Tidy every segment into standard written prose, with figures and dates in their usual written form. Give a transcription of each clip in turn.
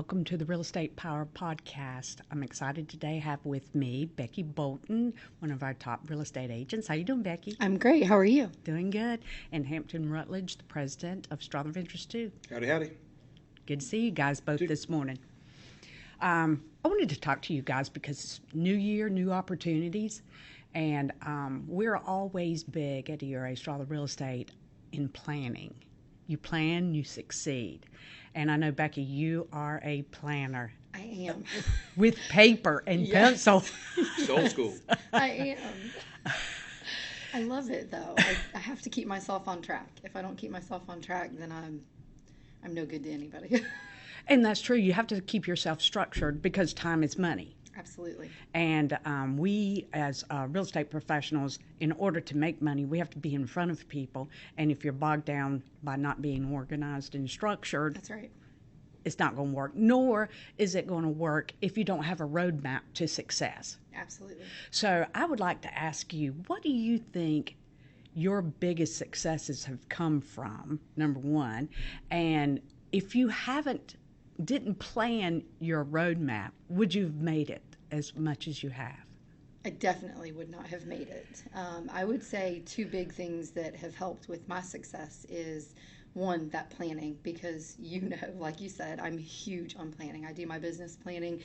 welcome to the Real Estate Power Podcast. I'm excited today to have with me Becki Bolton, one of our top real estate agents. How you doing, Becki? I'm great. How are you? Doing good. And Hampton Rutledge, the president of Strother Ventures 2. Howdy, howdy. Good to see you guys both this morning. I wanted to talk to you guys because it's new year, new opportunities, and we're always big at ERA Strother Real Estate in planning. You plan, you succeed. And I know, Becki, you are a planner. I am. With paper and pencil. It's old school. I am. I love it, though. I have to keep myself on track. If I don't keep myself on track, then I'm no good to anybody. And that's true. You have to keep yourself structured because time is money. Absolutely. And we, as real estate professionals, in order to make money, we have to be in front of people. And if you're bogged down by not being organized and structured, that's right, it's not going to work. Nor is it going to work if you don't have a roadmap to success. Absolutely. So I would like to ask you, what do you think your biggest successes have come from, number one? And if you didn't plan your roadmap, would you have made it as much as you have? I definitely would not have made it. I would say two big things that have helped with my success is, one, that planning, because, like you said, I'm huge on planning. I do my business planning,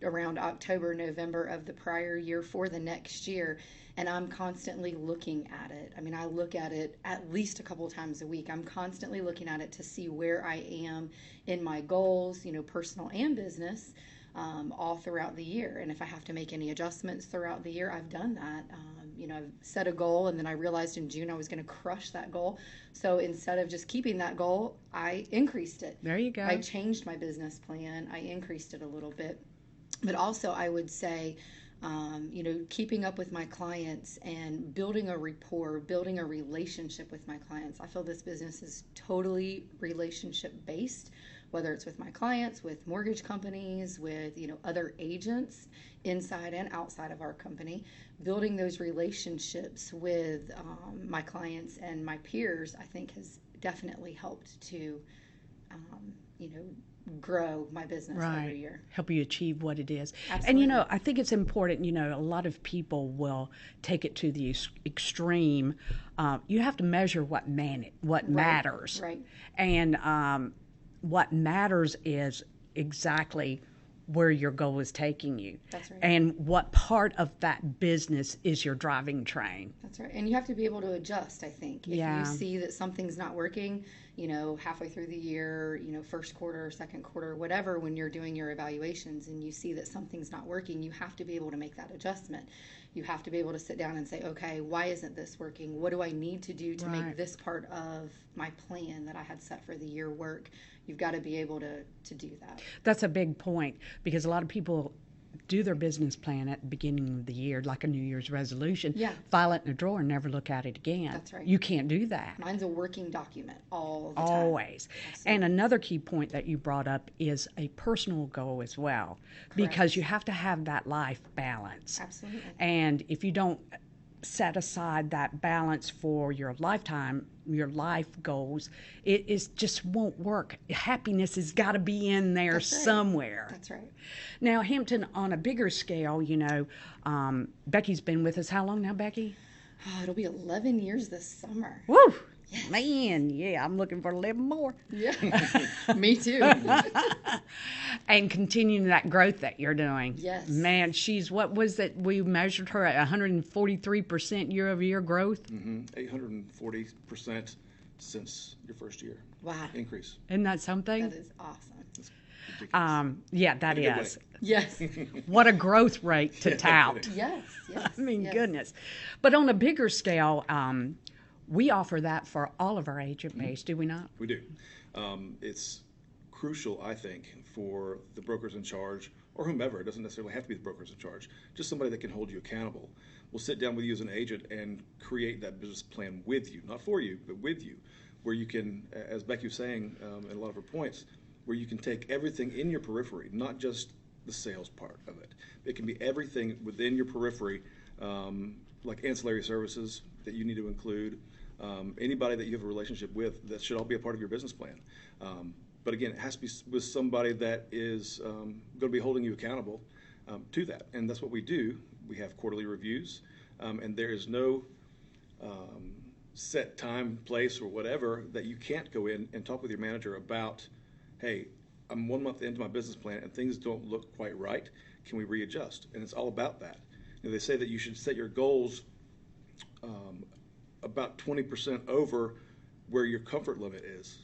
around October, November of the prior year for the next year, and I'm constantly looking at it. I mean, I look at it at least a couple of times a week. I'm constantly looking at it to see where I am in my goals, personal and business, all throughout the year. And if I have to make any adjustments throughout the year, I've done that. I've set a goal, and then I realized in June I was going to crush that goal. So instead of just keeping that goal, I increased it. There you go. I changed my business plan. I increased it a little bit. But also, I would say, keeping up with my clients and building a rapport, building a relationship with my clients. I feel this business is totally relationship-based, whether it's with my clients, with mortgage companies, with, other agents inside and outside of our company. Building those relationships with my clients and my peers, I think, has definitely helped to, grow my business every year. Help you achieve what it is. Absolutely. And, I think it's important, a lot of people will take it to the extreme. You have to measure what matters. Right. And what matters is exactly where your goal is taking you. That's right. And what part of that business is your driving train. That's right. And you have to be able to adjust, I think. If you see that something's not working, halfway through the year, first quarter, second quarter, whatever, when you're doing your evaluations and you see that something's not working, you have to be able to make that adjustment. You have to be able to sit down and say, okay, why isn't this working? What do I need to do to make this part of my plan that I had set for the year work? You've got to be able to do that. That's a big point, because a lot of people do their business plan at the beginning of the year, like a New Year's resolution, file it in a drawer and never look at it again. That's right. You can't do that. Mine's a working document all the time. Always. Absolutely. And another key point that you brought up is a personal goal as well. Correct. Because you have to have that life balance. Absolutely. And if you don't set aside that balance for your lifetime, your life goals, it just won't work. Happiness has got to be in there somewhere. That's right. Now, Hampton, on a bigger scale, Becki's been with us how long now, Becki? Oh, it'll be 11 years this summer. Woo! Yes. Man, yeah, I'm looking for 11 more. Yeah, me too. And continuing that growth that you're doing. Yes. Man, what was it? We measured her at 143% year-over-year growth. 840% since your first year. Wow. Increase. Isn't that something? That is awesome. Yeah, that is. Yes. What a growth rate to tout. Yes. I mean, goodness. But on a bigger scale, we offer that for all of our agent base, do we not? We do. It's crucial, I think, for the brokers in charge, or whomever. It doesn't necessarily have to be the brokers in charge. Just somebody that can hold you accountable. We'll sit down with you as an agent and create that business plan with you, not for you, but with you, where you can, as Becki was saying in a lot of her points, where you can take everything in your periphery, not just the sales part of it. It can be everything within your periphery, like ancillary services that you need to include, anybody that you have a relationship with, that should all be a part of your business plan. But again, it has to be with somebody that is going to be holding you accountable to that. And that's what we do. We have quarterly reviews, and there is no set time, place, or whatever that you can't go in and talk with your manager about, hey, I'm 1 month into my business plan and things don't look quite right. Can we readjust? And it's all about that. They say that you should set your goals about 20% over where your comfort limit is.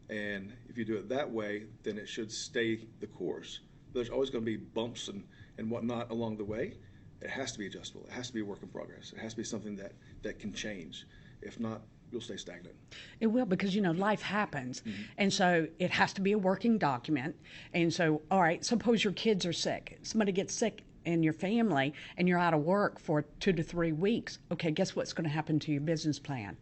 And if you do it that way, then it should stay the course. There's always going to be bumps and whatnot along the way. It has to be adjustable. It has to be a work in progress. It has to be something that can change. If not, you'll stay stagnant. It will, because, life happens. And so it has to be a working document. And so, all right, suppose your kids are sick. Somebody gets sick in your family and you're out of work for 2 to 3 weeks. Okay, guess what's going to happen to your business plan?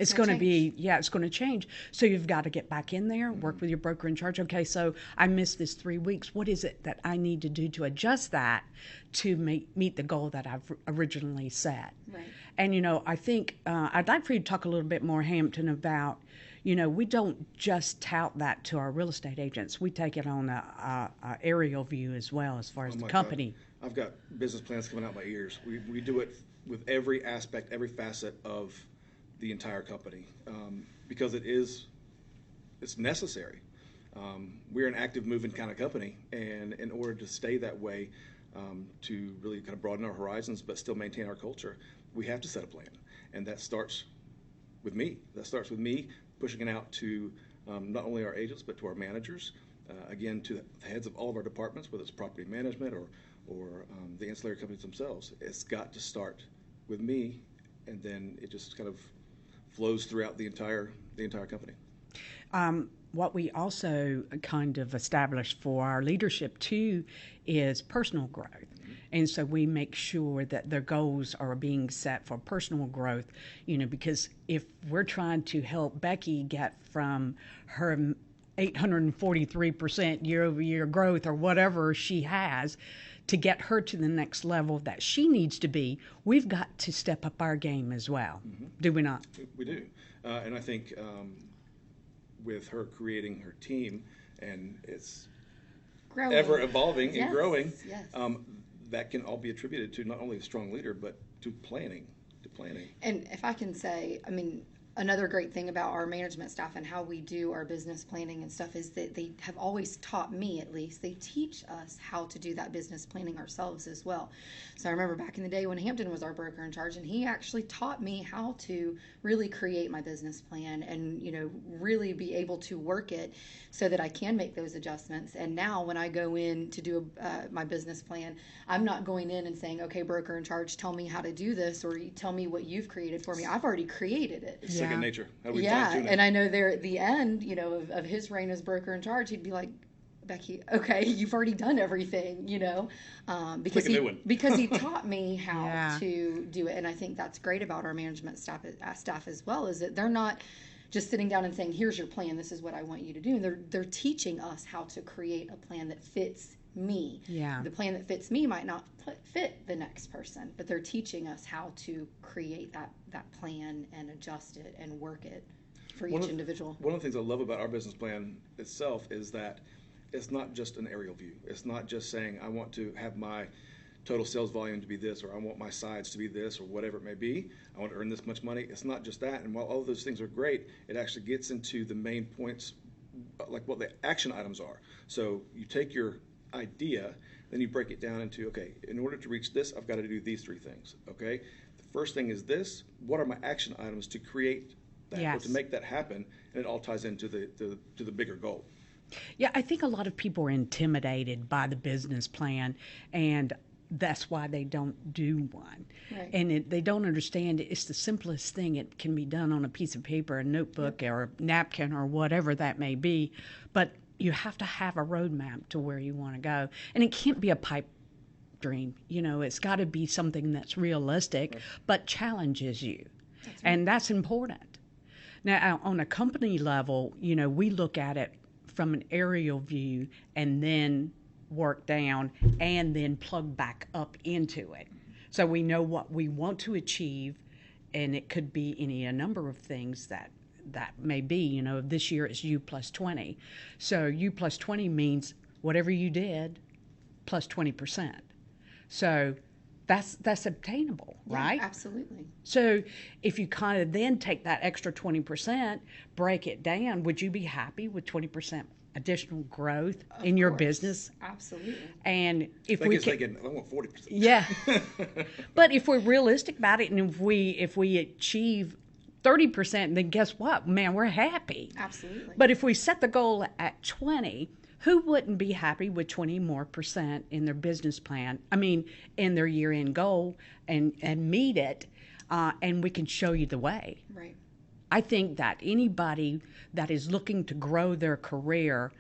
It's going to be, it's going to change. So you've got to get back in there, work with your broker in charge. Okay, so I missed this 3 weeks. What is it that I need to do to adjust that to meet the goal that I've originally set? Right. And, I think I'd like for you to talk a little bit more, Hampton, about, we don't just tout that to our real estate agents. We take it on a aerial view as well as far as the company. God. I've got business plans coming out my ears. We do it with every aspect, every facet of the entire company, because it's necessary. We're an active moving kind of company, and in order to stay that way, to really kind of broaden our horizons but still maintain our culture, we have to set a plan. And that starts with me. That starts with me pushing it out to not only our agents but to our managers, again, to the heads of all of our departments, whether it's property management or the ancillary companies themselves. It's got to start with me, and then it just kind of flows throughout the entire company. What we also kind of established for our leadership too is personal growth. And so we make sure that their goals are being set for personal growth, because if we're trying to help Becki get from her 843% year-over-year growth or whatever she has, to get her to the next level that she needs to be, we've got to step up our game as well. Do we not? We do. And I think with her creating her team, and it's Growing. ever evolving and growing, Yes. That can all be attributed to not only a strong leader, but to planning. And if I can say, another great thing about our management staff and how we do our business planning and stuff is that they have always taught me, at least, they teach us how to do that business planning ourselves as well. So I remember back in the day when Hampton was our broker in charge, and he actually taught me how to really create my business plan and, really be able to work it so that I can make those adjustments. And now when I go in to do my business plan, I'm not going in and saying, okay, broker in charge, tell me how to do this, or you tell me what you've created for me. I've already created it. It's second nature. How do we and I know there at the end, of his reign as broker in charge, he'd be like, Becki, okay, you've already done everything, because he taught me how to do it. And I think that's great about our management staff as well, is that they're not just sitting down and saying, here's your plan, this is what I want you to do. And they're teaching us how to create a plan that fits me. Yeah. The plan that fits me might not fit the next person, but they're teaching us how to create that plan and adjust it and work it for each individual. One of the things I love about our business plan itself is that it's not just an aerial view. It's not just saying I want to have my total sales volume to be this, or I want my sides to be this, or whatever it may be. I want to earn this much money. It's not just that. And while all of those things are great, it actually gets into the main points, like what the action items are. So you take your idea, then you break it down into, okay, in order to reach this, I've got to do these 3 things. Okay, the first thing is this. What are my action items to create that, or to make that happen? And it all ties into the bigger goal. Yeah, I think a lot of people are intimidated by the business plan, and that's why they don't do one. Right. And they don't understand it's the simplest thing. It can be done on a piece of paper, a notebook, or a napkin, or whatever that may be. But you have to have a roadmap to where you want to go. And it can't be a pipe dream. It's got to be something that's realistic, but challenges you. And that's important. Now, on a company level, we look at it from an aerial view and then work down and then plug back up into it. So we know what we want to achieve, and it could be a number of things that that may be. You know, this year it's you plus 20. So you plus 20 means whatever you did plus 20%. So that's obtainable, right? Yeah, absolutely. So if you kind of then take that extra 20%, break it down, would you be happy with 20% additional growth in your business? Absolutely. And if I we guess can, I want 40%. yeah. But if we're realistic about it, and if we achieve 30%, then guess what? Man, we're happy. Absolutely. But if we set the goal at 20, who wouldn't be happy with 20 more percent in their business plan? I mean, in their year-end goal and meet it, and we can show you the way. Right. I think that anybody that is looking to grow their career,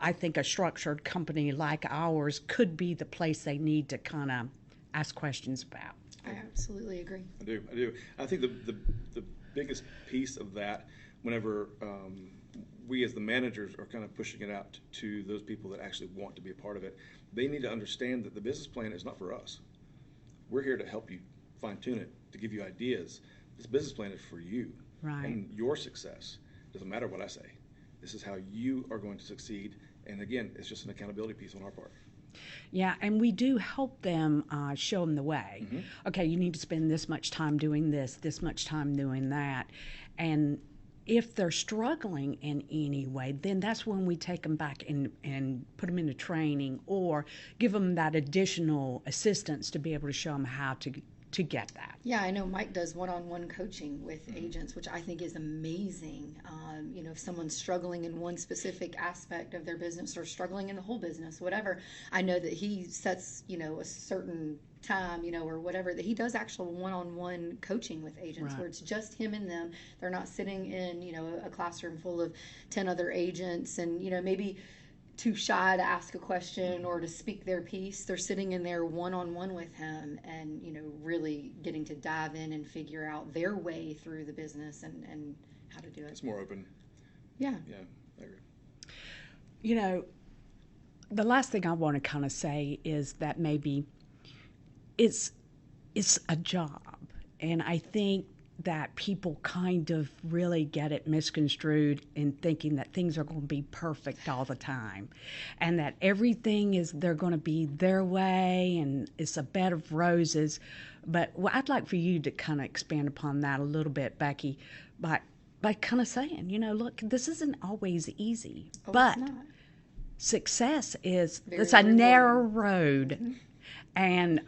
I think a structured company like ours could be the place they need to kind of ask questions about. I absolutely agree. I do. I think the biggest piece of that, whenever we as the managers are kind of pushing it out to those people that actually want to be a part of it, they need to understand that the business plan is not for us. We're here to help you fine tune it, to give you ideas. This business plan is for you and your success. Doesn't matter what I say. This is how you are going to succeed. And again, it's just an accountability piece on our part. Yeah, and we do help them, show them the way. Mm-hmm. Okay, you need to spend this much time doing this much time doing that. And if they're struggling in any way, then that's when we take them back and put them into training or give them that additional assistance to be able to show them how to get that. Yeah, I know Mike does one-on-one coaching with agents, which I think is amazing. You know, if someone's struggling in one specific aspect of their business or struggling in the whole business, whatever, I know that he sets, you know, a certain time, you know, or whatever, that he does actual one-on-one coaching with agents where it's just him and them. They're not sitting in, you know, a classroom full of 10 other agents and, you know, maybe too shy to ask a question or to speak their piece. They're sitting in there one-on-one with him and, you know, really getting to dive in and figure out their way through the business and how to do it. It's more open. Yeah. Yeah, I agree. You know, the last thing I want to kind of say is that maybe it's a job. And I think that people kind of really get it misconstrued in thinking that things are going to be perfect all the time and that everything is they're going to be their way and it's a bed of roses. But I'd like for you to kind of expand upon that a little bit, Becki, by kind of saying, you know, look, this isn't always easy, but it's not. Success is Very it's a rewarding. narrow road. Mm-hmm. And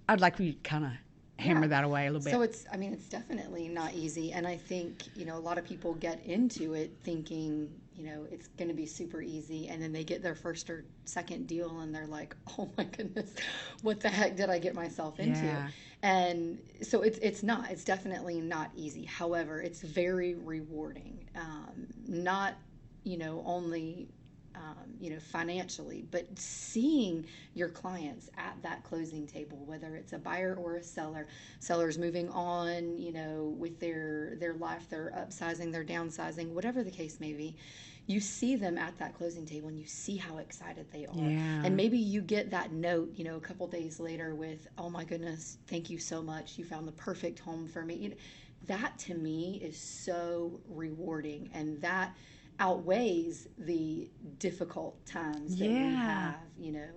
I'd like for you to kind of hammer that away a little bit. So it's definitely not easy. And I think, you know, a lot of people get into it thinking, you know, it's going to be super easy. And then they get their first or second deal and they're like, oh my goodness, what the heck did I get myself into? Yeah. And so it's definitely not easy. However, it's very rewarding. Not, you know, only you know, financially, but seeing your clients at that closing table, whether it's a buyer or a seller, sellers moving on, you know, with their life, they're upsizing, they're downsizing, whatever the case may be, you see them at that closing table and you see how excited they are. Yeah. And maybe you get that note, you know, a couple days later with, oh my goodness, thank you so much. You found the perfect home for me. You know, that to me is so rewarding, and that outweighs the difficult times that we have, you know,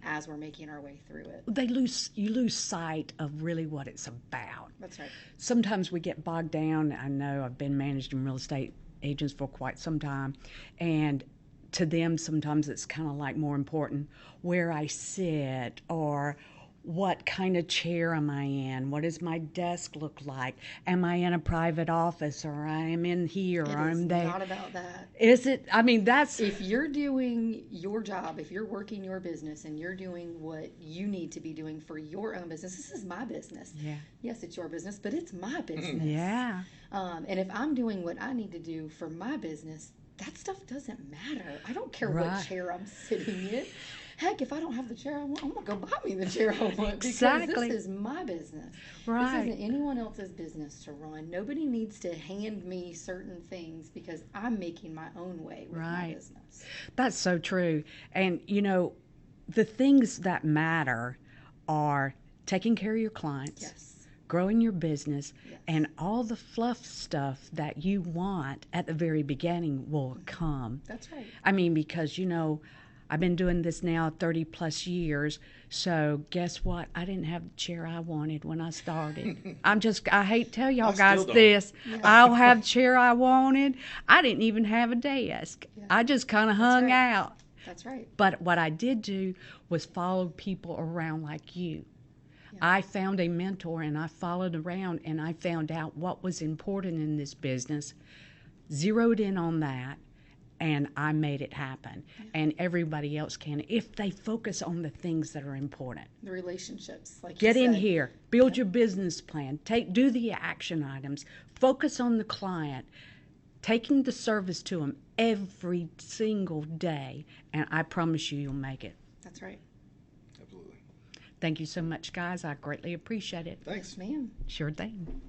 as we're making our way through it. You lose sight of really what it's about. That's right. Sometimes we get bogged down. I know I've been managing real estate agents for quite some time, and to them sometimes it's kind of like more important where I sit or what kind of chair am I in? What does my desk look like? Am I in a private office or I am in here or I'm there? It's not about that. Is it? I mean, that's... If you're doing your job, if you're working your business and you're doing what you need to be doing for your own business, this is my business. Yeah. Yes, it's your business, but it's my business. Yeah. And if I'm doing what I need to do for my business, that stuff doesn't matter. I don't care what chair I'm sitting in. Heck, if I don't have the chair I want, I'm going to go buy me the chair I want because this is my business. Right. This isn't anyone else's business to run. Nobody needs to hand me certain things because I'm making my own way with my business. That's so true. And, you know, the things that matter are taking care of your clients. Yes. growing your business, Yes. and all the fluff stuff that you want at the very beginning will come. That's right. I mean, because, I've been doing this now 30 plus years. So guess what? I didn't have the chair I wanted when I started. I hate to tell y'all I guys still don't. this. I don't have the chair I wanted. I didn't even have a desk. Yeah. I just kind of hung right. out. That's right. But what I did do was follow people around like you. I found a mentor and I followed around and I found out what was important in this business, zeroed in on that, and I made it happen. And everybody else can if they focus on the things that are important. The relationships, like Get you in said. here, build your business plan, do the action items, focus on the client, taking the service to them every single day, and I promise you'll make it. That's right. Absolutely. Thank you so much, guys. I greatly appreciate it. Thanks. Ma'am. Sure thing.